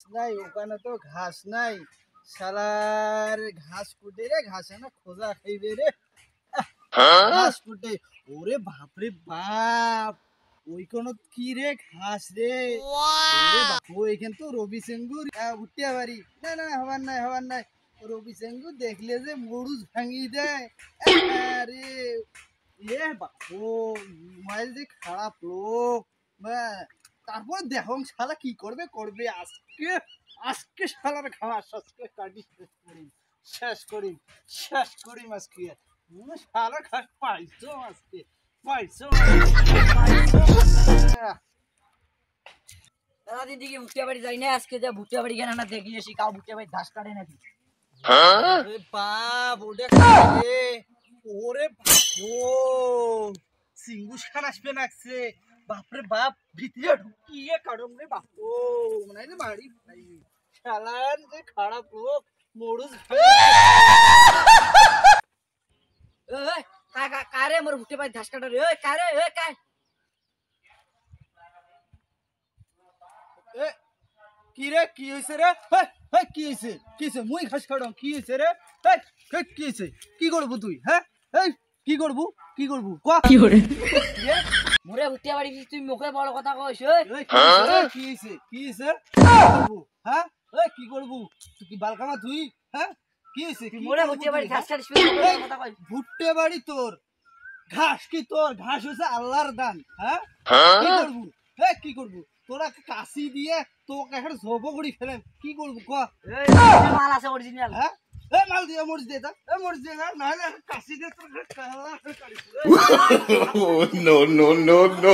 নাই ওখানে তো ঘাস নাই শালার ঘাস কুটে রে ঘাসে না খোঁজা খাইবে রে ঘাস কুটে ওরে বাপরে বাপ ওই কোন কি রে ঘাস রে ওরে বাপ ওইখান তো রবি সিংগুর উঠতে পারি না না হবার নাই রবি সিংগু দেখলে যে মরুজ ভাঙি দেয় আরে এ বাপ মোবাইল যে খারাপ লোক তারপর দেখো শালা কি করবে করবে আজকে আজকে শালার ঘাস আজকে কাটি শেষ করি আজকে শালা ঘাস পাইছো আজকে পাইছো দাদা দিদি ভুট্টা বাড়ি যাই না আজকে যা ভুট্টা বাড়ি কেন না দেখি এসি কাউ ভুট্টা বাড়ি ঘাস কাটে নাকি আরে বাপ ওটা খাবে ওরে বাপ ও সিঙ্গুস খান আসবে নাকছে বাপরে বাপ ভিতরে ঢুকিয়ে কারণ রে বাপ ও মনে হয় বাড়ি শালার যে খারাপ লোক মরুজ কারে মোর ভুট্টা বাড়ি ঘাস কাটে রে কারে কায় কি রে কি হইছে রে কি হইছে মুই ঘাস কাটম কি হইছে রে কি হইছে কি করবো তুই হ্যাঁ কি করবো ক কি করে মোরে ভুট্টা বাড়ি তুই মুখে বড় কথা কইছ কি হইছে করবো হ্যাঁ কি করবো তুই কি বালকামা তুই হ্যাঁ কি হইছে মোরে ভুট্টা বাড়ি ঘাস কাটিস কথা কই ভুট্টা বাড়ি তোর ঘাস কি তোর ঘাস হইছে আল্লাহর দান হ্যাঁ কি করবো তোরা কাশি দিয়ে তোকে এখন ঝোপ করি ফেলেন কি করবো ক মাল আছে অরিজিনাল হ্যাঁ মাল দিয়ে মরিচ দিয়ে মরিচ দিয়ে না হলে কাশি দিয়ে তোর no, no, no, no.